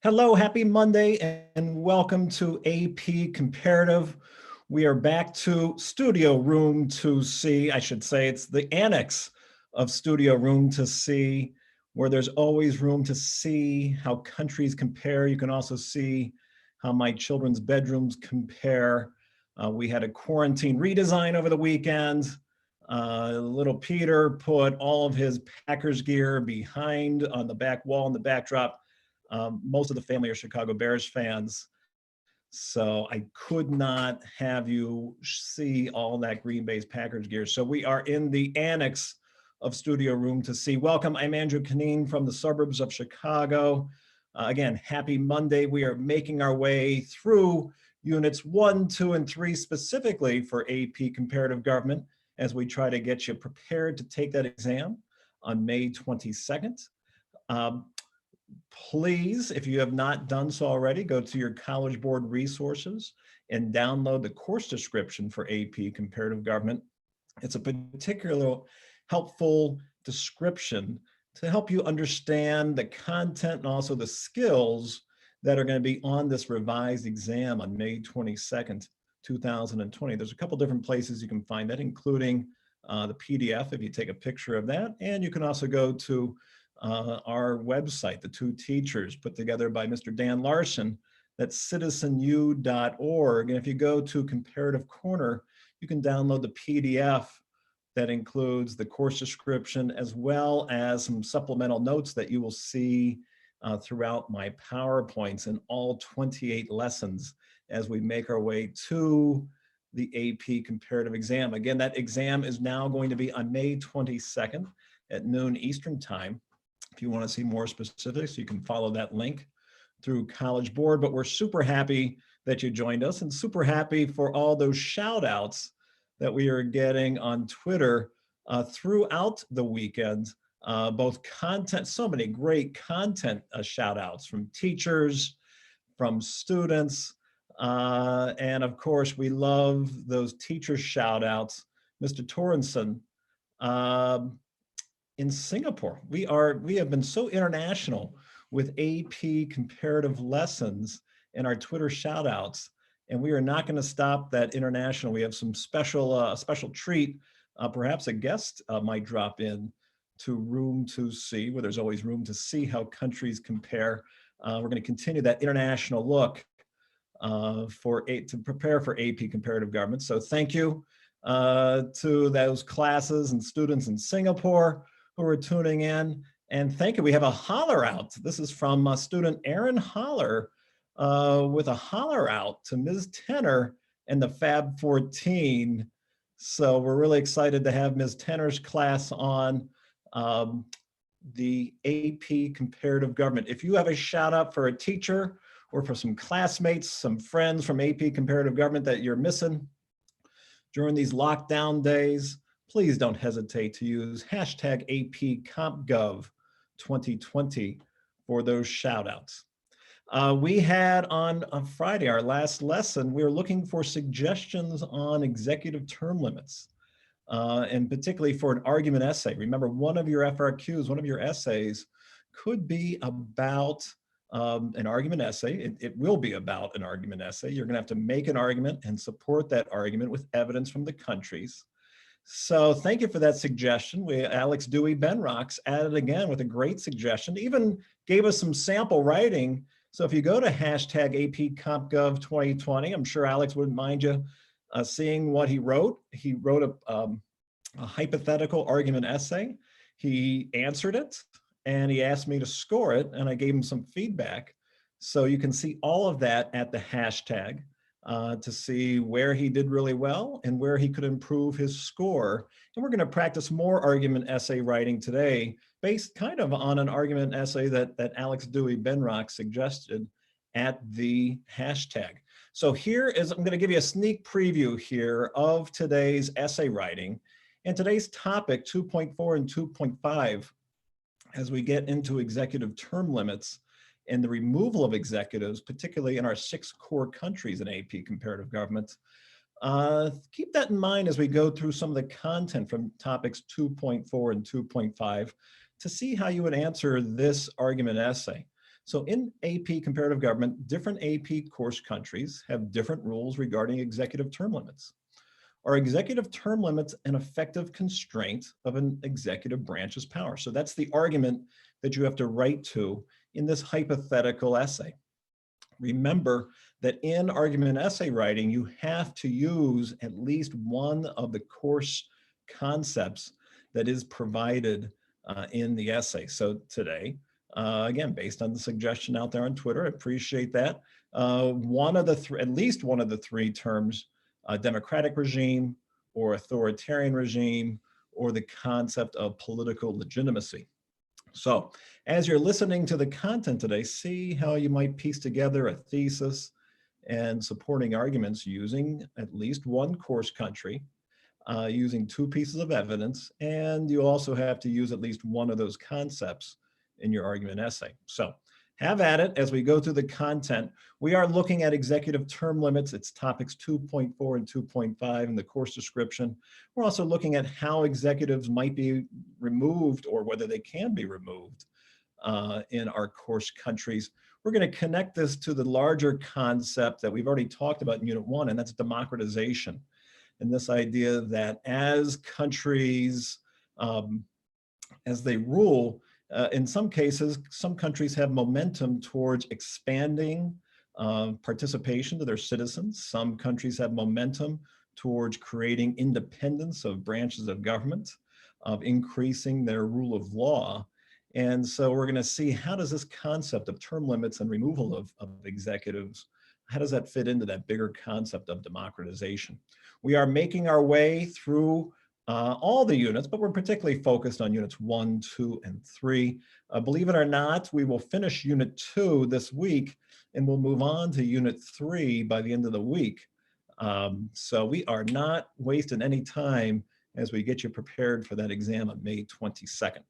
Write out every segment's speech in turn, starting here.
Hello, happy Monday, and welcome to AP Comparative. We are back to Studio Room 2C. I should say it's the annex of Studio Room 2C, where there's always room to see how countries compare. You can also see how my children's bedrooms compare. We had a quarantine redesign over the weekend. Little Peter put all of his Packers gear behind on the back wall in the backdrop. Most of the family are Chicago Bears fans, so I could not have you see all that Green Bay's Packers gear. So we are in the annex of Studio Room 2C. Welcome, I'm Andrew Canine from the suburbs of Chicago. Again, happy Monday. We are making our way through units 1, 2, and 3 specifically for AP Comparative Government as we try to get you prepared to take that exam on May 22nd. Please, if you have not done so already, go to your College Board resources and download the course description for AP Comparative Government. It's a particularly helpful description to help you understand the content and also the skills that are going to be on this revised exam on May 22nd, 2020. There's a couple different places you can find that, including the PDF if you take a picture of that, and you can also go to our website, The Two Teachers, put together by Mr. Dan Larson. That's citizenu.org. And if you go to Comparative Corner, you can download the PDF that includes the course description as well as some supplemental notes that you will see throughout my PowerPoints in all 28 lessons as we make our way to the AP Comparative exam. Again, that exam is now going to be on May 22nd at noon Eastern Time. If you want to see more specifics, you can follow that link through College Board, but we're super happy that you joined us and super happy for all those shout outs that we are getting on Twitter throughout the weekend. Both content, so many great content shout outs from teachers, from students, and of course, we love those teacher shout outs. Mr. Torrenson, in Singapore. We have been so international with AP comparative lessons and our Twitter shout outs, and we are not going to stop that international. We have some special treat, perhaps a guest might drop in to Room 2C, where there's always room to see how countries compare. We're going to continue that international look to prepare for AP comparative government. So thank you to those classes and students in Singapore who are tuning in. And thank you. We have a holler out. This is from student Aaron Holler with a holler out to Ms. Tenner and the Fab 14. So we're really excited to have Ms. Tenner's class on the AP Comparative Government. If you have a shout out for a teacher or for some classmates, some friends from AP Comparative Government that you're missing during these lockdown days, please don't hesitate to use hashtag APCompGov2020 for those shout outs. We had on Friday, our last lesson, we were looking for suggestions on executive term limits, and particularly for an argument essay. Remember, one of your FRQs, one of your essays could be about an argument essay. It will be about an argument essay. You're gonna have to make an argument and support that argument with evidence from the countries. So thank you for that suggestion. Alex Dewey Benrocks added again with a great suggestion, even gave us some sample writing. So if you go to hashtag APCompGov2020, I'm sure Alex wouldn't mind you seeing what he wrote. He wrote a hypothetical argument essay. He answered it and he asked me to score it and I gave him some feedback. So you can see all of that at the hashtag. To see where he did really well and where he could improve his score. And we're going to practice more argument essay writing today based kind of on an argument essay that Alex Dewey Benrock suggested at the hashtag. So here is, I'm going to give you a sneak preview here of today's essay writing and today's topic 2.4 and 2.5 as we get into executive term limits and the removal of executives, particularly in our 6 core countries in AP comparative government. Keep that in mind as we go through some of the content from topics 2.4 and 2.5 to see how you would answer this argument essay. So in AP Comparative Government, different AP course countries have different rules regarding executive term limits. Are executive term limits an effective constraint of an executive branch's power? So that's the argument that you have to write to in this hypothetical essay. Remember that in argument essay writing, you have to use at least one of the course concepts that is provided in the essay. So today, again, based on the suggestion out there on Twitter, I appreciate that. One of the at least one of the three terms, democratic regime or authoritarian regime, or the concept of political legitimacy. So as you're listening to the content today, see how you might piece together a thesis and supporting arguments using at least one course country, using two pieces of evidence, and you also have to use at least one of those concepts in your argument essay. So have at it as we go through the content. We are looking at executive term limits. It's topics 2.4 and 2.5 in the course description. We're also looking at how executives might be removed or whether they can be removed in our course countries. We're going to connect this to the larger concept that we've already talked about in Unit 1, and that's democratization. And this idea that as countries, as they rule, in some cases, some countries have momentum towards expanding participation to their citizens. Some countries have momentum towards creating independence of branches of government, of increasing their rule of law. And so we're going to see, how does this concept of term limits and removal of executives, how does that fit into that bigger concept of democratization? We are making our way through all the units, but we're particularly focused on units 1, 2, and 3. Believe it or not, we will finish unit 2 this week, and we'll move on to unit 3 by the end of the week. So we are not wasting any time as we get you prepared for that exam on May 22nd.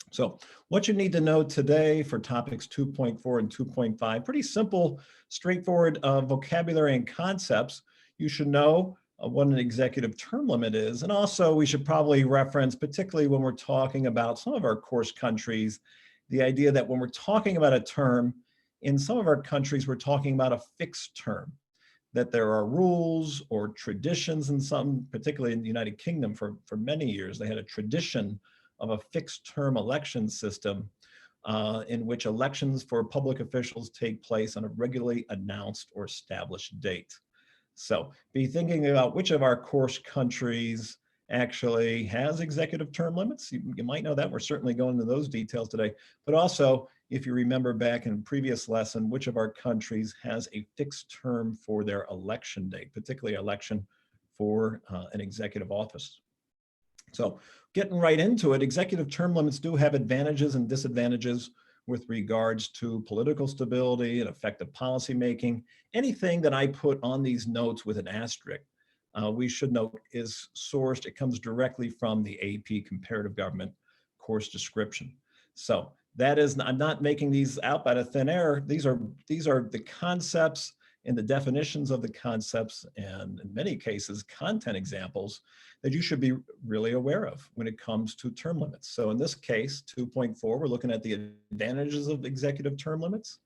So what you need to know today for topics 2.4 and 2.5, pretty simple, straightforward vocabulary and concepts. You should know what an executive term limit is. And also we should probably reference, particularly when we're talking about some of our course countries, the idea that when we're talking about a term, in some of our countries, we're talking about a fixed term, that there are rules or traditions in some, particularly in the United Kingdom for many years, they had a tradition of a fixed term election system in which elections for public officials take place on a regularly announced or established date. So be thinking about which of our course countries actually has executive term limits. You might know that. We're certainly going into those details today. But also, if you remember back in a previous lesson, which of our countries has a fixed term for their election date, particularly election for an executive office. So getting right into it, executive term limits do have advantages and disadvantages with regards to political stability and effective policymaking. Anything that I put on these notes with an asterisk, we should note is sourced. It comes directly from the AP Comparative Government course description. So that is, I'm not making these out out of thin air. These are the concepts and the definitions of the concepts, and in many cases, content examples that you should be really aware of when it comes to term limits. So in this case, 2.4, we're looking at the advantages of executive term limits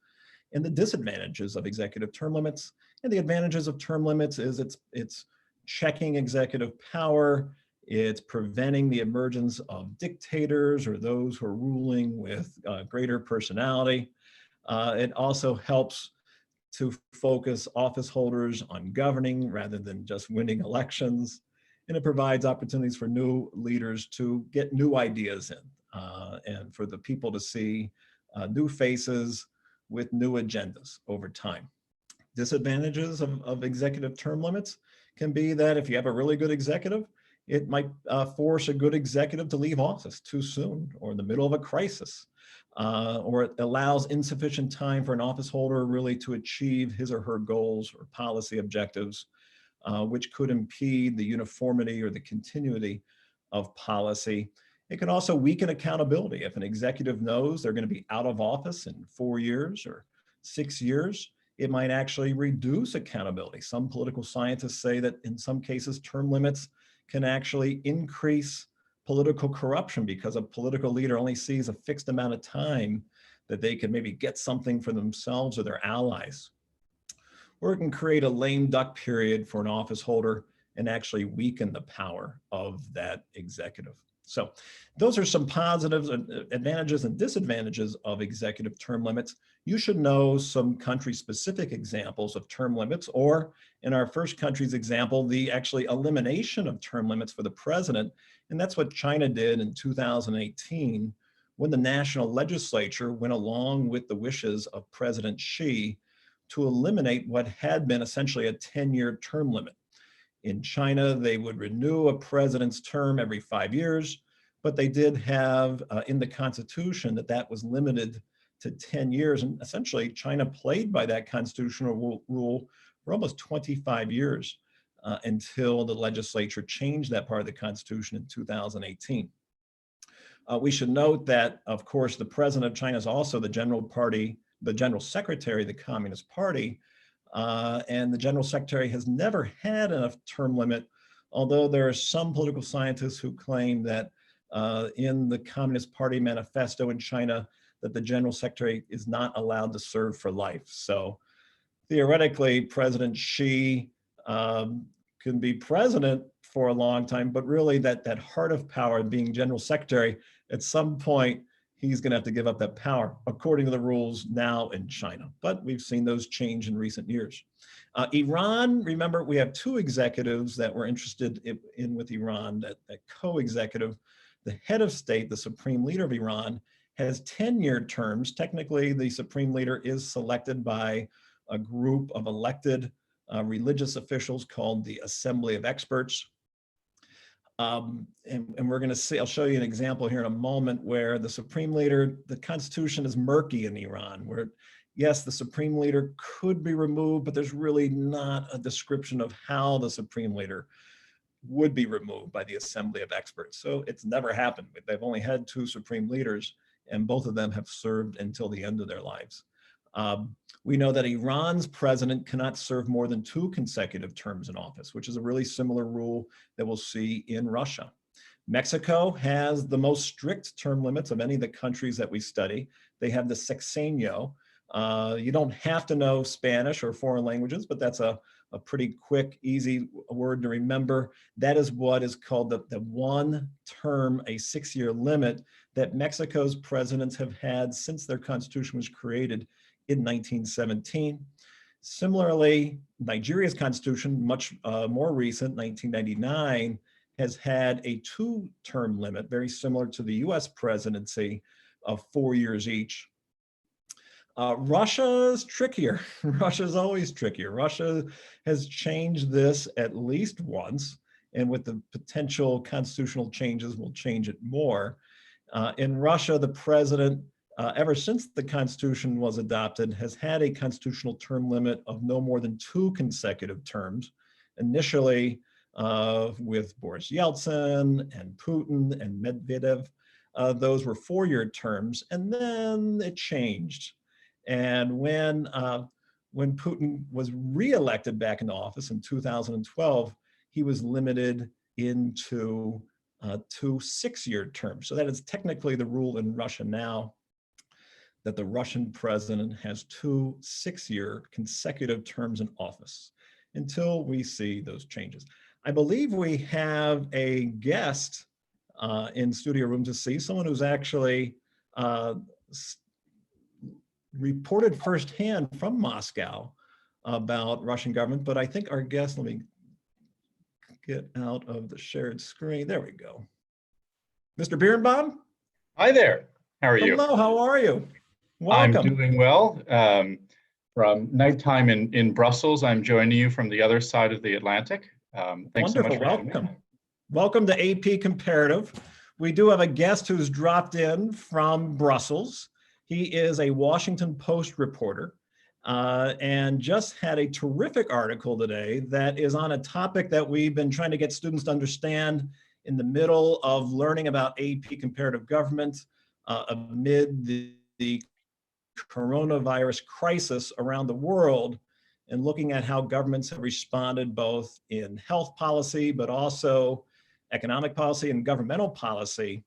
and the disadvantages of executive term limits. And the advantages of term limits is it's checking executive power, it's preventing the emergence of dictators or those who are ruling with greater personality. It also helps to focus office holders on governing rather than just winning elections. And it provides opportunities for new leaders to get new ideas in and for the people to see new faces with new agendas over time. Disadvantages of executive term limits can be that if you have a really good executive, it might force a good executive to leave office too soon or in the middle of a crisis. Or it allows insufficient time for an office holder really to achieve his or her goals or policy objectives, which could impede the uniformity or the continuity of policy. It can also weaken accountability. If an executive knows they're going to be out of office in 4 years or 6 years, it might actually reduce accountability. Some political scientists say that in some cases, term limits can actually increase political corruption because a political leader only sees a fixed amount of time that they can maybe get something for themselves or their allies. Or it can create a lame duck period for an office holder and actually weaken the power of that executive. So those are some positives, advantages and disadvantages of executive term limits. You should know some country-specific examples of term limits, or in our first country's example, the actually elimination of term limits for the president. And that's what China did in 2018 when the national legislature went along with the wishes of President Xi to eliminate what had been essentially a 10-year term limit. In China, they would renew a president's term every 5 years, but they did have in the constitution that was limited to 10 years. And essentially, China played by that constitutional rule for almost 25 years until the legislature changed that part of the constitution in 2018. We should note that, of course, the president of China is also the general secretary of the Communist Party, and the general secretary has never had a term limit, although there are some political scientists who claim that in the Communist Party manifesto in China, that the general secretary is not allowed to serve for life. So theoretically, President Xi can be president for a long time, but really that heart of power, being general secretary, at some point, he's going to have to give up that power according to the rules now in China. But we've seen those change in recent years. Iran, remember, we have two executives that we're interested in with Iran, that co-executive. The head of state, the supreme leader of Iran, has 10-year terms. Technically, the supreme leader is selected by a group of elected religious officials called the Assembly of Experts. And we're going to see, I'll show you an example here in a moment where the supreme leader, the constitution is murky in Iran, where yes, the supreme leader could be removed, but there's really not a description of how the supreme leader would be removed by the Assembly of Experts. So it's never happened. They've only had two supreme leaders, and both of them have served until the end of their lives. We know that Iran's president cannot serve more than 2 consecutive terms in office, which is a really similar rule that we'll see in Russia. Mexico has the most strict term limits of any of the countries that we study. They have the sexenio. You don't have to know Spanish or foreign languages, but that's a pretty quick, easy word to remember. That is what is called the one term, a 6-year limit that Mexico's presidents have had since their constitution was created in 1917. Similarly, Nigeria's constitution, much more recent, 1999, has had a 2-term limit, very similar to the US presidency, of 4 years each. Russia's trickier. Russia's always trickier. Russia has changed this at least once, and with the potential constitutional changes, will change it more. In Russia, the president, ever since the Constitution was adopted, has had a constitutional term limit of no more than 2 consecutive terms. Initially, with Boris Yeltsin and Putin and Medvedev, those were 4-year terms, and then it changed. And when Putin was reelected back into office in 2012, he was limited into 2 6-year terms. So that is technically the rule in Russia now, that the Russian president has 2 6-year consecutive terms in office until we see those changes. I believe we have a guest in studio room to see, someone who's actually reported firsthand from Moscow about Russian government, but I think our guest, let me get out of the shared screen. There we go. Mr. Birnbaum? Hi there. How are you? Hello, how are you? Welcome. I'm doing well. From nighttime in Brussels, I'm joining you from the other side of the Atlantic. Thanks so much for welcome. Welcome to AP Comparative. We do have a guest who's dropped in from Brussels. He is a Washington Post reporter and just had a terrific article today that is on a topic that we've been trying to get students to understand in the middle of learning about AP Comparative Government amid the coronavirus crisis around the world, and looking at how governments have responded both in health policy, but also economic policy and governmental policy.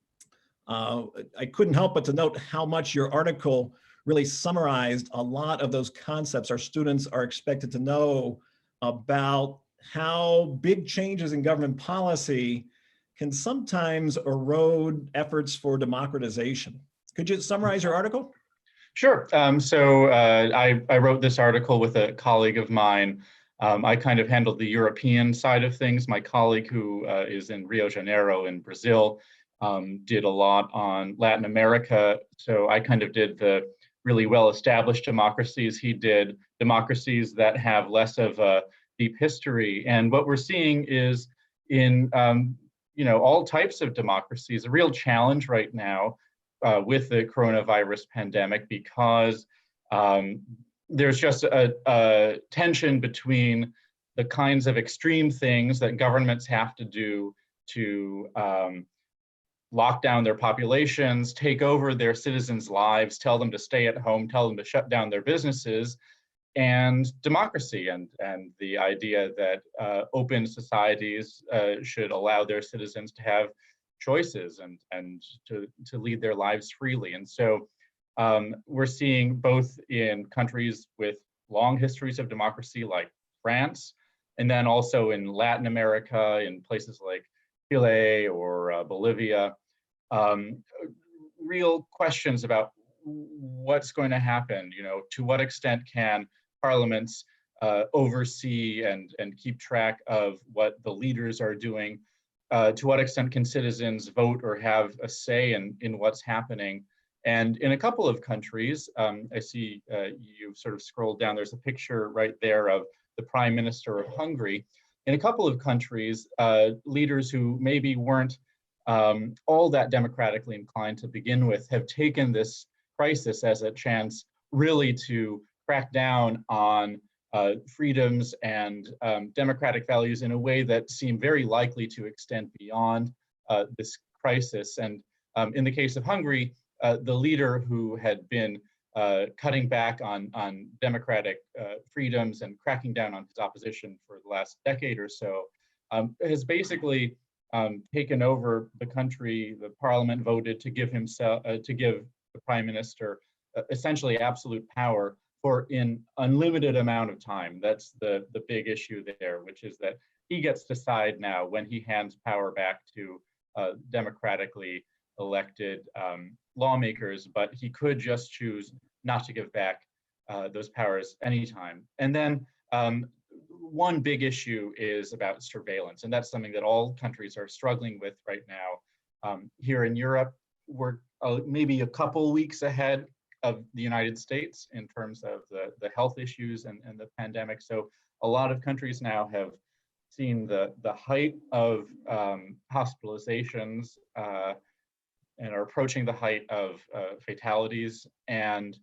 I couldn't help but to note how much your article really summarized a lot of those concepts our students are expected to know about how big changes in government policy can sometimes erode efforts for democratization. Could you summarize your article? Sure. I wrote this article with a colleague of mine. I kind of handled the European side of things. My colleague, who is in Rio de Janeiro in Brazil, did a lot on Latin America. So I kind of did the really well-established democracies. He did democracies that have less of a deep history. And what we're seeing is in all types of democracies, a real challenge right now with the coronavirus pandemic, because there's just a tension between the kinds of extreme things that governments have to do to lock down their populations, take over their citizens' lives, tell them to stay at home, tell them to shut down their businesses, and democracy and the idea that open societies should allow their citizens to have choices and to lead their lives freely. And so we're seeing both in countries with long histories of democracy like France, and then also in Latin America, in places like Chile or Bolivia, real questions about what's going to happen. To what extent can parliaments oversee and keep track of what the leaders are doing? To what extent can citizens vote or have a say in what's happening? And in a couple of countries, I see you've sort of scrolled down, there's a picture right there of the Prime Minister of Hungary. In a couple of countries, leaders who maybe weren't all that democratically inclined to begin with have taken this crisis as a chance really to crack down on freedoms and democratic values in a way that seem very likely to extend beyond this crisis. And in the case of Hungary, the leader who had been cutting back on democratic freedoms and cracking down on his opposition for the last decade or so has basically taken over the country. The parliament voted to give the prime minister essentially absolute power for an unlimited amount of time. That's the big issue there, which is that he gets to decide now when he hands power back to democratically elected lawmakers, but he could just choose not to give back those powers anytime. And then one big issue is about surveillance, and that's something that all countries are struggling with right now. Here in Europe, we're maybe a couple weeks ahead of the United States in terms of the health issues and the pandemic. So a lot of countries now have seen the height of hospitalizations and are approaching the height of fatalities, and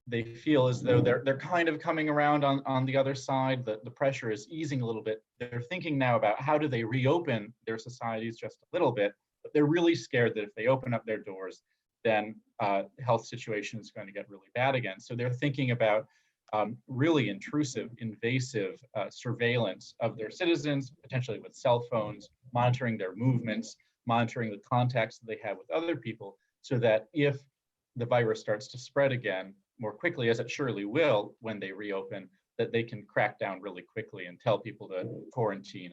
they feel as though they're kind of coming around on the other side. The pressure is easing a little bit. They're thinking now about how do they reopen their societies just a little bit, but they're really scared that if they open up their doors, then health situation is going to get really bad again. So they're thinking about really intrusive, invasive surveillance of their citizens, potentially with cell phones, monitoring their movements, monitoring the contacts that they have with other people, so that if the virus starts to spread again more quickly, as it surely will when they reopen, that they can crack down really quickly and tell people to quarantine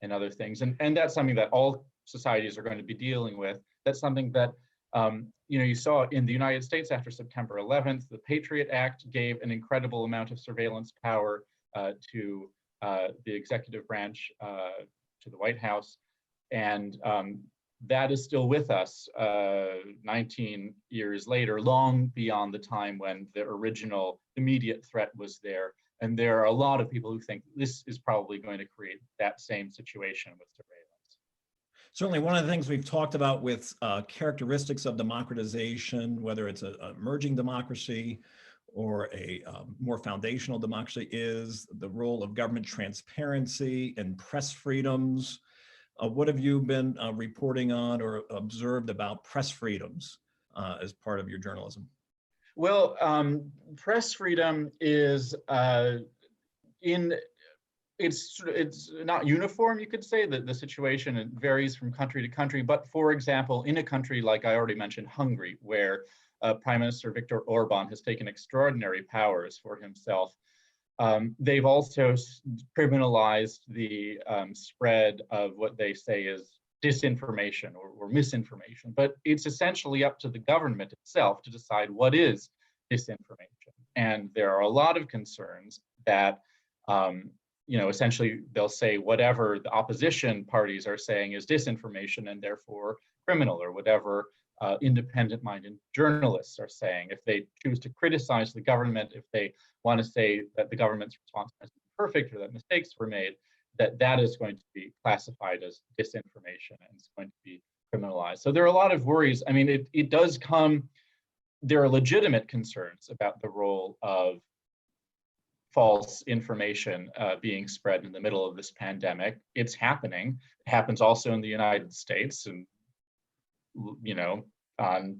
and other things. And that's something that all societies are going to be dealing with. That's something that you saw in the United States after September 11th. The Patriot Act gave an incredible amount of surveillance power to the executive branch, to the White House. And that is still with us 19 years later, long beyond the time when the original immediate threat was there. And there are a lot of people who think this is probably going to create that same situation with surveillance. Certainly, one of the things we've talked about with characteristics of democratization, whether it's an emerging democracy or a more foundational democracy, is the role of government transparency and press freedoms. What have you been reporting on or observed about press freedoms as part of your journalism? Well, press freedom is in it's not uniform, you could say, that the situation varies from country to country. But for example, in a country like I already mentioned, Hungary, where Prime Minister Viktor Orban has taken extraordinary powers for himself, they've also criminalized the spread of what they say is disinformation or misinformation. But it's essentially up to the government itself to decide what is disinformation. And there are a lot of concerns that essentially they'll say whatever the opposition parties are saying is disinformation and therefore criminal, or whatever independent-minded journalists are saying. If they choose to criticize the government, if they want to say that the government's response has been perfect or that mistakes were made, that is going to be classified as disinformation and it's going to be criminalized. So there are a lot of worries. I mean, it does come, there are legitimate concerns about the role of false information being spread in the middle of this pandemic. It's happening. It happens also in the United States and, on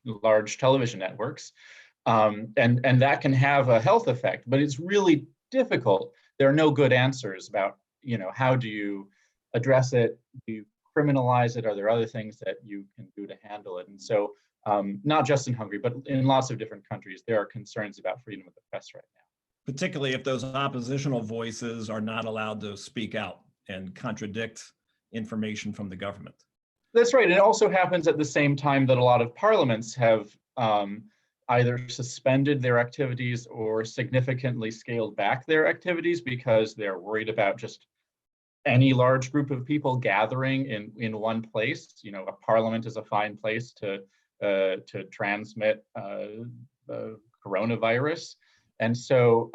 large television networks. And that can have a health effect, but it's really difficult. There are no good answers about, how do you address it? Do you criminalize it? Are there other things that you can do to handle it? And so not just in Hungary, but in lots of different countries, there are concerns about freedom of the press right now. Particularly if those oppositional voices are not allowed to speak out and contradict information from the government. That's right. It also happens at the same time that a lot of parliaments have either suspended their activities or significantly scaled back their activities because they're worried about just any large group of people gathering in one place. A parliament is a fine place to transmit coronavirus. And so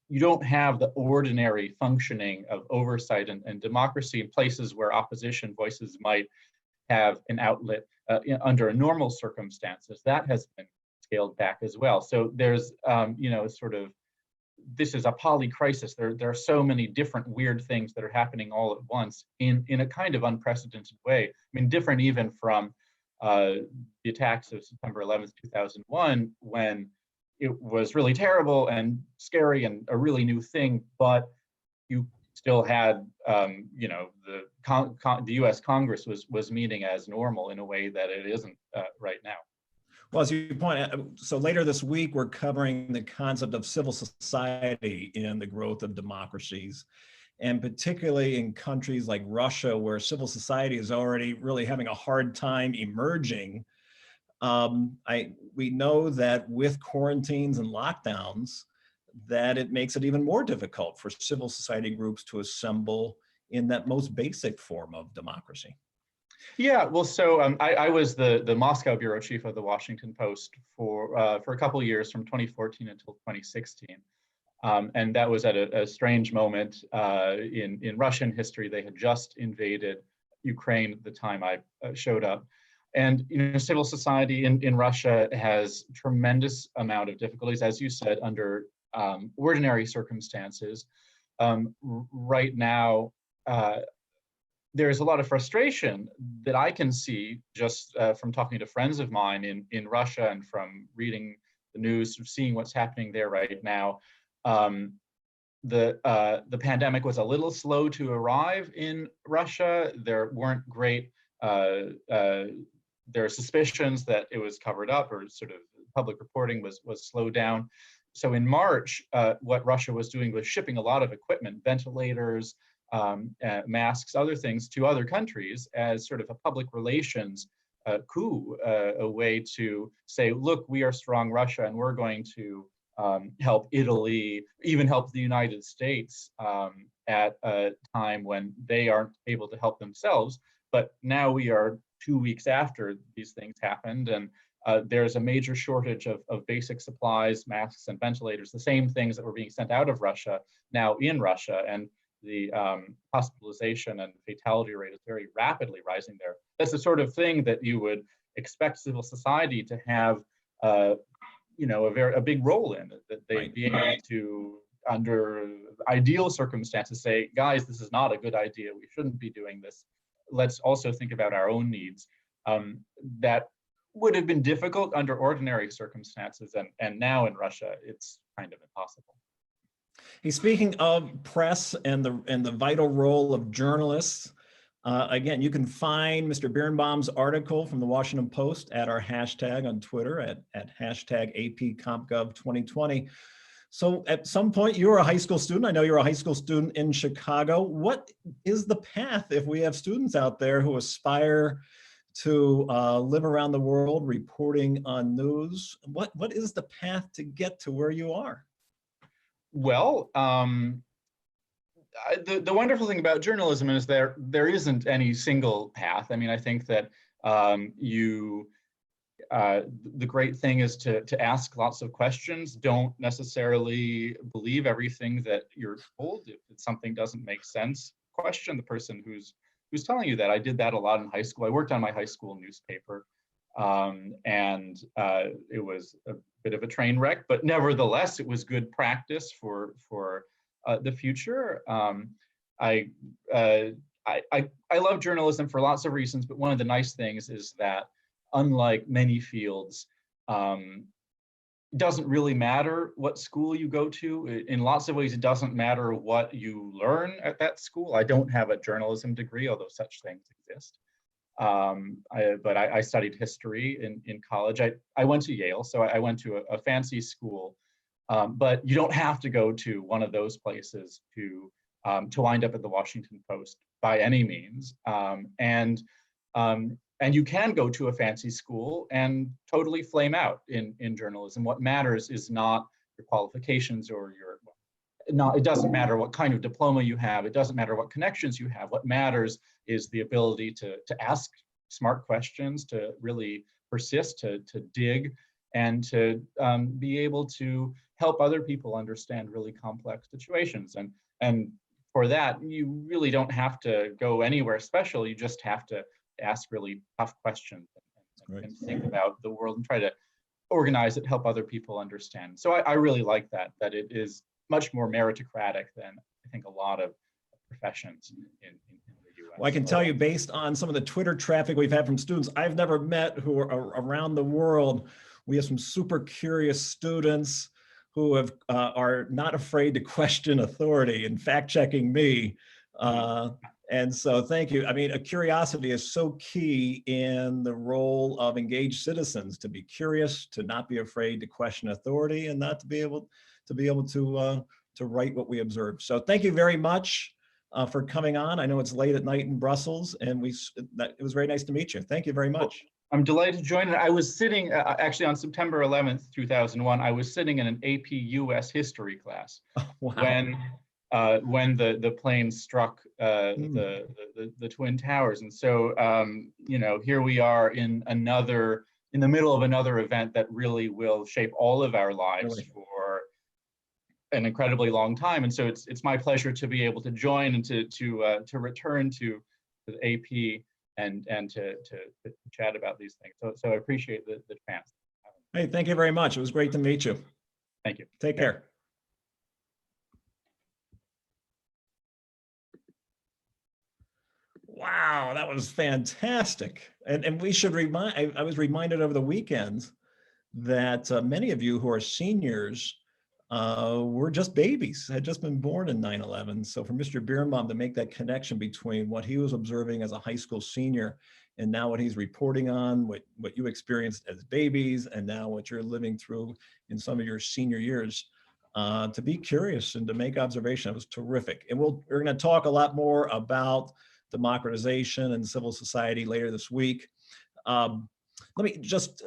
you don't have the ordinary functioning of oversight and democracy in places where opposition voices might have an outlet under normal circumstances. That has been scaled back as well. So there's, this is a polycrisis. There are so many different weird things that are happening all at once in a kind of unprecedented way. I mean, different even from the attacks of September 11th, 2001, when it was really terrible and scary and a really new thing, but you still had, the U.S. Congress was meeting as normal in a way that it isn't right now. Well, as you point out, so later this week, we're covering the concept of civil society in the growth of democracies, and particularly in countries like Russia, where civil society is already really having a hard time emerging. We know that with quarantines and lockdowns, that it makes it even more difficult for civil society groups to assemble in that most basic form of democracy. Yeah, well, so I was the Moscow bureau chief of the Washington Post for a couple of years, from 2014 until 2016. And that was at a strange moment in Russian history. They had just invaded Ukraine at the time I showed up. And civil society in Russia has tremendous amount of difficulties, as you said, under ordinary circumstances. Right now, there's a lot of frustration that I can see just from talking to friends of mine in Russia and from reading the news, seeing what's happening there right now. The pandemic was a little slow to arrive in Russia. There weren't great. There are suspicions that it was covered up, or sort of public reporting was slowed down. So in March, what Russia was doing was shipping a lot of equipment, ventilators, masks, other things to other countries as sort of a public relations coup, a way to say, look, we are strong Russia and we're going to help Italy, even help the United States at a time when they aren't able to help themselves. But now we are 2 weeks after these things happened, and there's a major shortage of basic supplies, masks and ventilators, the same things that were being sent out of Russia now in Russia. And the hospitalization and fatality rate is very rapidly rising there. That's the sort of thing that you would expect civil society to have, a big role in, that they'd be able to, under ideal circumstances, say, guys, this is not a good idea. We shouldn't be doing this. Let's also think about our own needs. That would have been difficult under ordinary circumstances, and now in Russia, it's kind of impossible. Hey, speaking of press and the vital role of journalists, again, you can find Mr. Birnbaum's article from the Washington Post at our hashtag on Twitter at hashtag APCompGov 2020. So at some point, you were a high school student. I know you're a high school student in Chicago. What is the path if we have students out there who aspire to live around the world reporting on news? What is the path to get to where you are? Well, the wonderful thing about journalism is there isn't any single path. I mean, I think that the great thing is to ask lots of questions. Don't necessarily believe everything that you're told. If something doesn't make sense, question the person who's telling you that. I did that a lot in high school. I worked on my high school newspaper, and it was a bit of a train wreck, but nevertheless, it was good practice for the future. I love journalism for lots of reasons, but one of the nice things is that, unlike many fields, it doesn't really matter what school you go to. In lots of ways, it doesn't matter what you learn at that school. I don't have a journalism degree, although such things exist. But I studied history in college. I went to Yale, so I went to a fancy school. But you don't have to go to one of those places to wind up at the Washington Post by any means. And you can go to a fancy school and totally flame out in journalism. What matters is not your qualifications or it doesn't matter what kind of diploma you have. It doesn't matter what connections you have. What matters is the ability to ask smart questions, to really persist, to dig, and to be able to help other people understand really complex situations. And for that, you really don't have to go anywhere special. You just have to ask really tough questions and think about the world and try to organize it, help other people understand. So I really like that it is much more meritocratic than I think a lot of professions in the US. Well, I can tell you, based on some of the Twitter traffic we've had from students I've never met who are around the world, we have some super curious students who are not afraid to question authority and fact-checking me. And so thank you. I mean, a curiosity is so key in the role of engaged citizens, to be curious, to not be afraid to question authority, and not to be able to write what we observe. So thank you very much for coming on. I know it's late at night in Brussels, and it was very nice to meet you. Thank you very much. I'm delighted to join. I was sitting, actually on September 11th, 2001, I was sitting in an AP US history class. Oh, wow. When the plane struck the Twin Towers. And so, here we are in the middle of another event that really will shape all of our lives for an incredibly long time. And so it's my pleasure to be able to join and to return to the AP and to chat about these things. So I appreciate the chance. Hey, thank you very much. It was great to meet you. Thank you. Take care. Wow, that was fantastic. And we should I was reminded over the weekend that many of you who are seniors were just babies, had just been born in 9/11. So for Mr. Birnbaum to make that connection between what he was observing as a high school senior and now what he's reporting on, what you experienced as babies, and now what you're living through in some of your senior years, to be curious and to make observation, it was terrific. And we're going to talk a lot more about democratization and civil society later this week. Let me just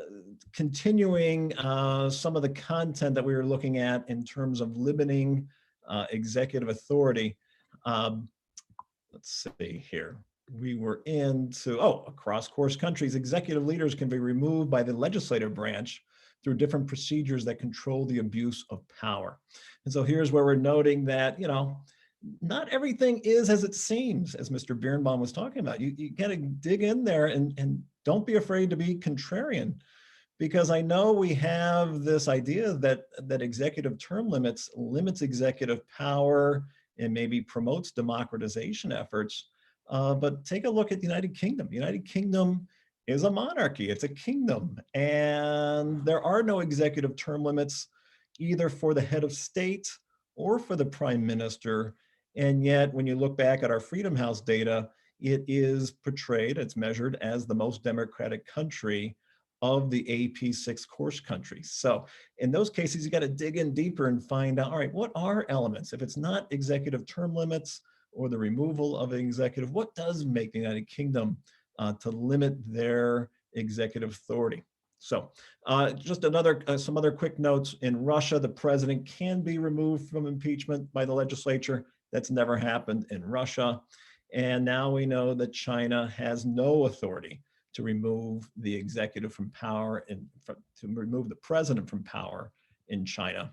continuing some of the content that we were looking at in terms of limiting executive authority. Let's see here. We were into, across course countries, executive leaders can be removed by the legislative branch through different procedures that control the abuse of power. And so here's where we're noting that, not everything is as it seems, as Mr. Birnbaum was talking about. You got to dig in there and don't be afraid to be contrarian, because I know we have this idea that executive term limits executive power and maybe promotes democratization efforts. But take a look at the United Kingdom. The United Kingdom is a monarchy. It's a kingdom, and there are no executive term limits either for the head of state or for the prime minister. And yet, when you look back at our Freedom House data, it is portrayed, it's measured as the most democratic country of the AP6 course countries. So in those cases, you got to dig in deeper and find out, all right, what are elements? If it's not executive term limits or the removal of an executive, what does make the United Kingdom to limit their executive authority? So just some other quick notes. In Russia, the president can be removed from impeachment by the legislature. That's never happened in Russia. And now we know that China has no authority to remove the executive from power and to remove the president from power in China.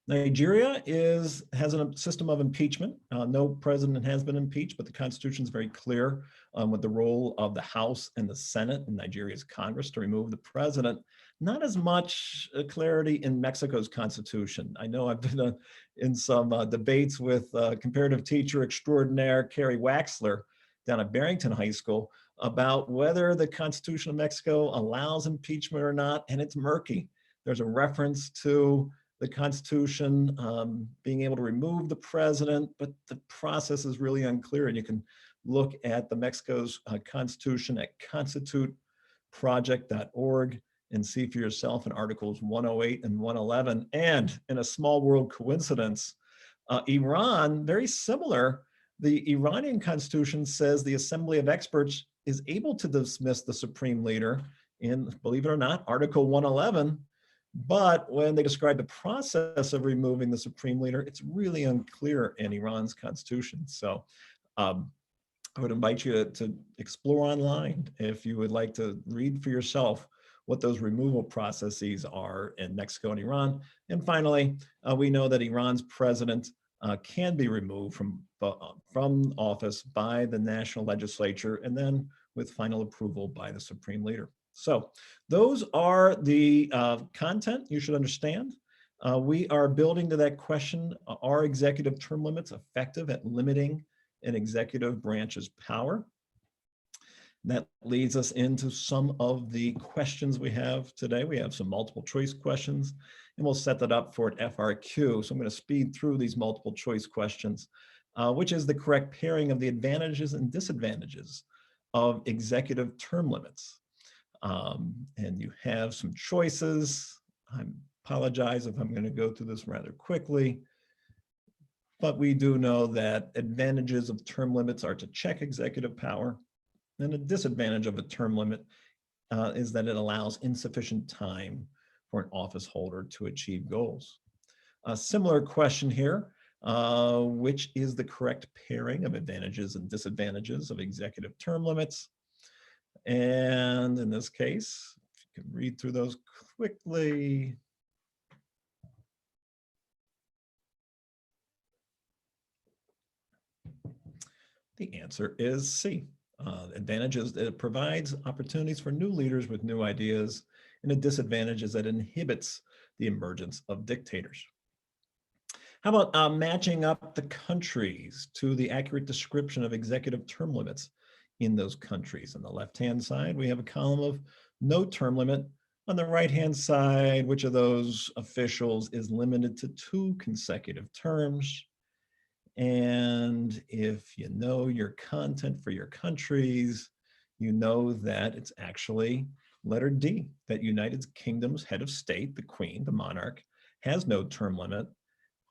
Nigeria has a system of impeachment. No president has been impeached, but the Constitution is very clear with the role of the House and the Senate in Nigeria's Congress to remove the president. Not as much clarity in Mexico's Constitution. I know I've been in some debates with comparative teacher extraordinaire Carrie Waxler down at Barrington High School about whether the Constitution of Mexico allows impeachment or not, and it's murky. There's a reference to the Constitution being able to remove the president, but the process is really unclear. And you can look at the Mexico's Constitution at constituteproject.org and see for yourself in Articles 108 and 111. And in a small world coincidence, Iran, very similar, the Iranian Constitution says the Assembly of Experts is able to dismiss the supreme leader in, believe it or not, Article 111. But when they describe the process of removing the supreme leader, it's really unclear in Iran's constitution. So I would invite you to explore online if you would like to read for yourself what those removal processes are in Mexico and Iran. And finally, we know that Iran's president can be removed from office by the national legislature and then with final approval by the supreme leader. So those are the content you should understand. We are building to that question, are executive term limits effective at limiting an executive branch's power? That leads us into some of the questions we have today. We have some multiple choice questions, and we'll set that up for an FRQ. So I'm going to speed through these multiple choice questions, which is the correct pairing of the advantages and disadvantages of executive term limits. And you have some choices. I apologize if I'm going to go through this rather quickly, but we do know that advantages of term limits are to check executive power, and a disadvantage of a term limit is that it allows insufficient time for an office holder to achieve goals. A similar question here, which is the correct pairing of advantages and disadvantages of executive term limits? And in this case, if you can read through those quickly. The answer is C. Advantage is that it provides opportunities for new leaders with new ideas, and a disadvantage is that it inhibits the emergence of dictators. How about matching up the countries to the accurate description of executive term limits in those countries? On the left-hand side, we have a column of no term limit. On the right-hand side, which of those officials is limited to 2 consecutive terms? And if you know your content for your countries, you know that it's actually letter D, that United Kingdom's head of state, the Queen, the monarch, has no term limit,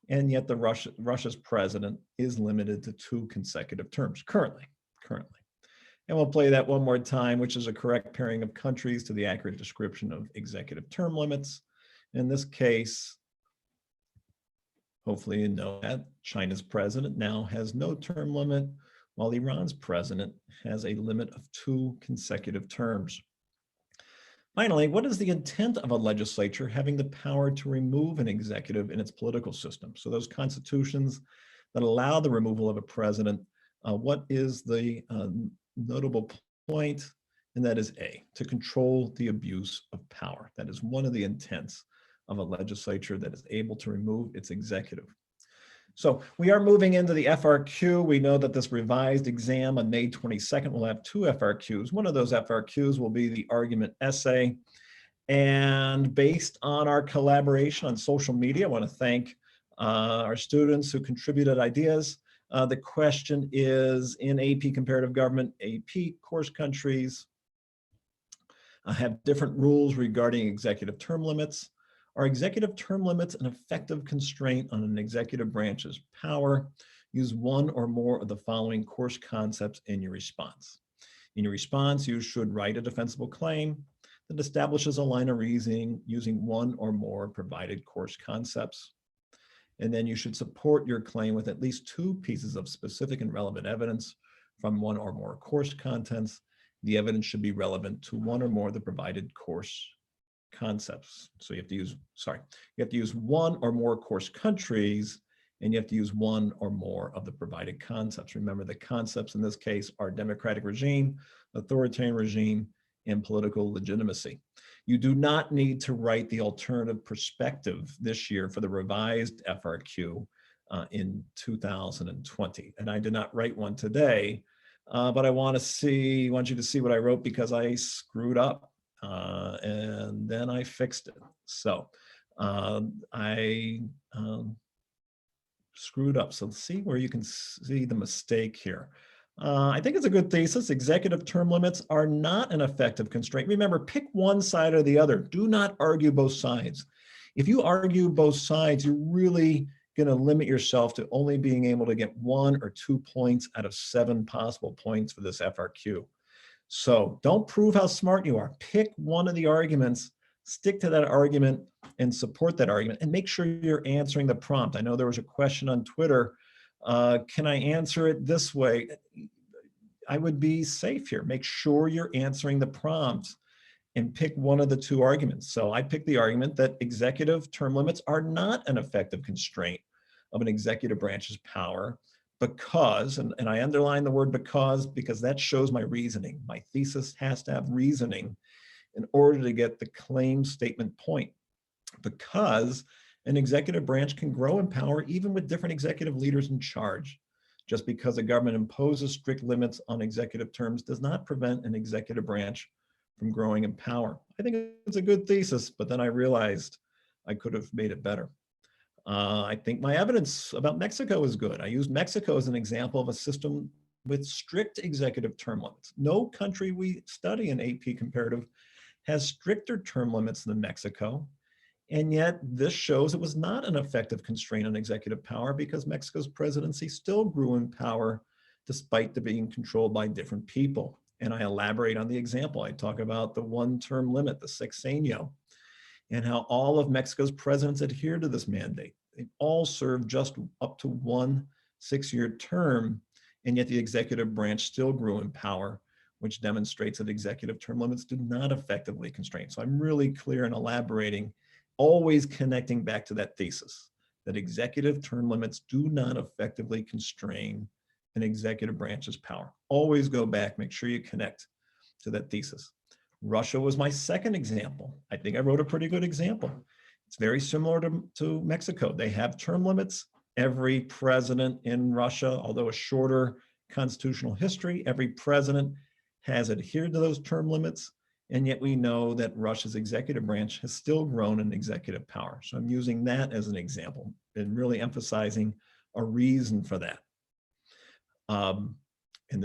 and yet Russia's president is limited to 2 consecutive terms currently. And we'll play that one more time, which is a correct pairing of countries to the accurate description of executive term limits. In this case, hopefully you know that China's president now has no term limit, while Iran's president has a limit of 2 consecutive terms. Finally, what is the intent of a legislature having the power to remove an executive in its political system? So those constitutions that allow the removal of a president, what is the notable point? And that is A, to control the abuse of power. That is one of the intents of a legislature that is able to remove its executive. So we are moving into the FRQ. We know that this revised exam on May 22nd will have 2 FRQs. One of those FRQs will be the argument essay. And based on our collaboration on social media, I want to thank Our students who contributed ideas. The question is, in AP Comparative Government, AP course countries have different rules regarding executive term limits. Are executive term limits an effective constraint on an executive branch's power? Use one or more of the following course concepts in your response. In your response, you should write a defensible claim that establishes a line of reasoning using one or more provided course concepts. And then you should support your claim with at least two pieces of specific and relevant evidence from one or more course contents. The evidence should be relevant to one or more of the provided course concepts. So you have to use one or more course countries, and you have to use one or more of the provided concepts. Remember, the concepts in this case are democratic regime, authoritarian regime, and political legitimacy. You do not need to write the alternative perspective this year for the revised FRQ in 2020. And I did not write one today, but I want you to see what I wrote because I screwed up and then I fixed it. So I screwed up. So let's see where you can see the mistake here. I think it's a good thesis. Executive term limits are not an effective constraint. Remember, pick one side or the other. Do not argue both sides. If you argue both sides, you're really going to limit yourself to only being able to get 1 or 2 points out of 7 possible points for this FRQ. So don't prove how smart you are. Pick one of the arguments, stick to that argument, and support that argument, and make sure you're answering the prompt. I know there was a question on Twitter, can I answer it this way? I would be safe here. Make sure you're answering the prompt and pick one of the two arguments. So I picked the argument that executive term limits are not an effective constraint of an executive branch's power because, and I underline the word because that shows my reasoning. My thesis has to have reasoning in order to get the claim statement point. Because an executive branch can grow in power even with different executive leaders in charge. Just because a government imposes strict limits on executive terms does not prevent an executive branch from growing in power. I think it's a good thesis, but then I realized I could have made it better. I think my evidence about Mexico is good. I used Mexico as an example of a system with strict executive term limits. No country we study in AP Comparative has stricter term limits than Mexico. And yet this shows it was not an effective constraint on executive power because Mexico's presidency still grew in power despite being controlled by different people. And I elaborate on the example. I talk about the one-term limit, the sexenio, and how all of Mexico's presidents adhered to this mandate. They all served just up to 1 6-year term, and yet the executive branch still grew in power, which demonstrates that executive term limits do not effectively constrain. So I'm really clear in elaborating, always connecting back to that thesis, that executive term limits do not effectively constrain an executive branch's power. Always go back, make sure you connect to that thesis. Russia was my second example. I think I wrote a pretty good example. It's very similar to Mexico. They have term limits. Every president in Russia, although a shorter constitutional history, every president has adhered to those term limits. And yet we know that Russia's executive branch has still grown in executive power. So I'm using that as an example and really emphasizing a reason for that. And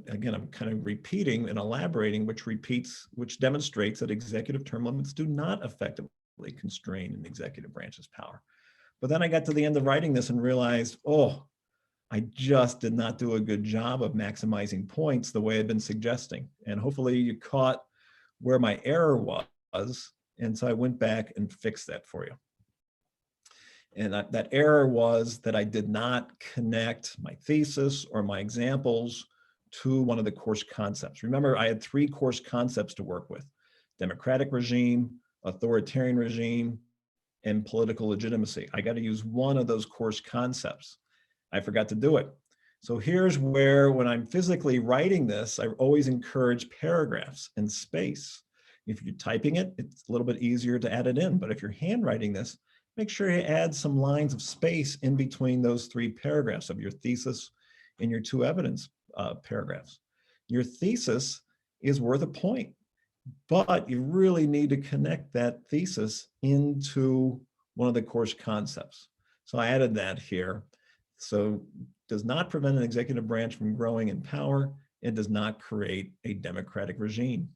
again, I'm kind of repeating and elaborating, which demonstrates that executive term limits do not effectively constrain an executive branch's power. But then I got to the end of writing this and realized, oh, I just did not do a good job of maximizing points the way I've been suggesting. And hopefully you caught where my error was. And so I went back and fixed that for you. And that error was that I did not connect my thesis or my examples to one of the course concepts. Remember, I had 3 course concepts to work with: democratic regime, authoritarian regime, and political legitimacy. I got to use one of those course concepts. I forgot to do it. So here's where, when I'm physically writing this, I always encourage paragraphs and space. If you're typing it, it's a little bit easier to add it in. But if you're handwriting this, make sure you add some lines of space in between those 3 paragraphs of your thesis and your 2 evidence paragraphs. Your thesis is worth a point, but you really need to connect that thesis into one of the course concepts. So I added that here. So does not prevent an executive branch from growing in power. It does not create a democratic regime.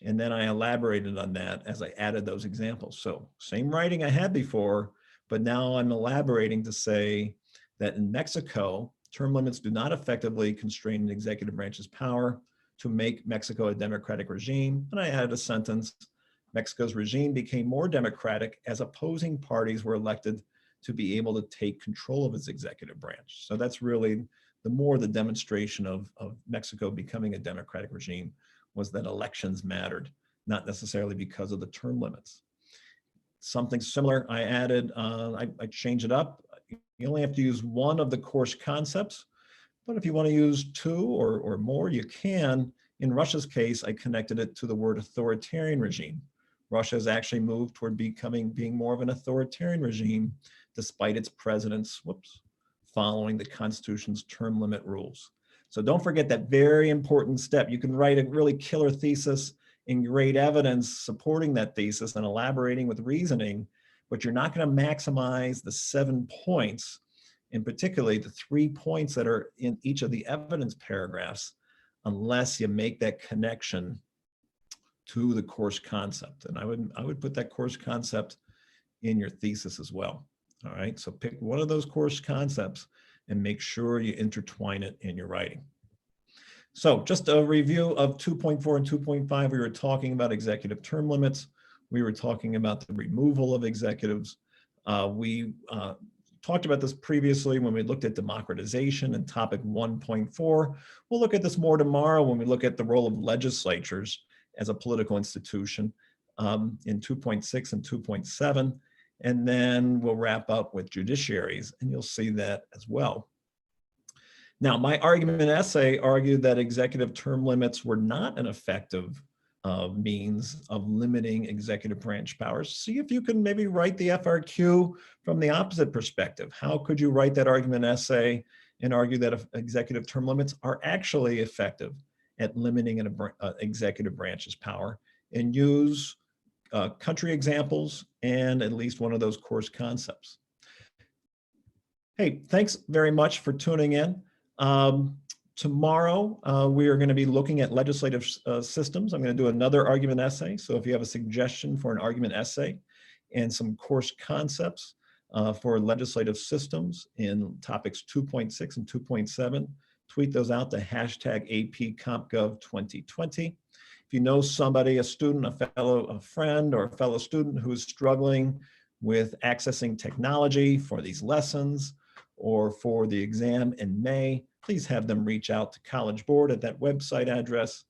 And then I elaborated on that as I added those examples. So same writing I had before, but now I'm elaborating to say that in Mexico, term limits do not effectively constrain an executive branch's power to make Mexico a democratic regime. And I added a sentence, Mexico's regime became more democratic as opposing parties were elected to be able to take control of its executive branch. So that's really the demonstration of Mexico becoming a democratic regime was that elections mattered, not necessarily because of the term limits. Something similar I added, I changed it up. You only have to use one of the course concepts, but if you want to use two or more, you can. In Russia's case, I connected it to the word authoritarian regime. Russia has actually moved toward being more of an authoritarian regime, despite its president's, following the Constitution's term limit rules. So don't forget that very important step. You can write a really killer thesis and great evidence supporting that thesis and elaborating with reasoning, but you're not going to maximize the 7 points, and particularly the 3 points that are in each of the evidence paragraphs, unless you make that connection to the course concept. And I would put that course concept in your thesis as well. All right, so pick one of those course concepts and make sure you intertwine it in your writing. So just a review of 2.4 and 2.5, we were talking about executive term limits. We were talking about the removal of executives. We talked about this previously when we looked at democratization and topic 1.4. We'll look at this more tomorrow when we look at the role of legislatures as a political institution in 2.6 and 2.7. And then we'll wrap up with judiciaries, and you'll see that as well. Now, my argument essay argued that executive term limits were not an effective means of limiting executive branch powers. See if you can maybe write the FRQ from the opposite perspective. How could you write that argument essay and argue that executive term limits are actually effective at limiting an executive branch's power, and use country examples and at least one of those course concepts. Hey, thanks very much for tuning in. Tomorrow, we are going to be looking at legislative systems. I'm going to do another argument essay. So if you have a suggestion for an argument essay and some course concepts for legislative systems in topics 2.6 and 2.7, tweet those out to #APCompGov2020. If you know somebody, a student, a friend, or a fellow student who is struggling with accessing technology for these lessons or for the exam in May, please have them reach out to College Board at that website address.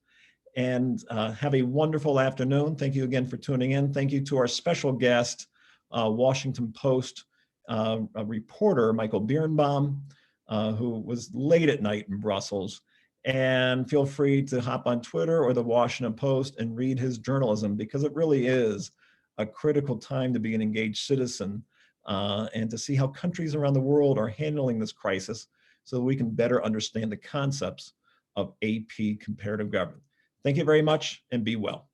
And have a wonderful afternoon. Thank you again for tuning in. Thank you to our special guest, Washington Post reporter, Michael Birnbaum, who was late at night in Brussels. And feel free to hop on Twitter or the Washington Post and read his journalism, because it really is a critical time to be an engaged citizen and to see how countries around the world are handling this crisis so that we can better understand the concepts of AP comparative government. Thank you very much, and be well.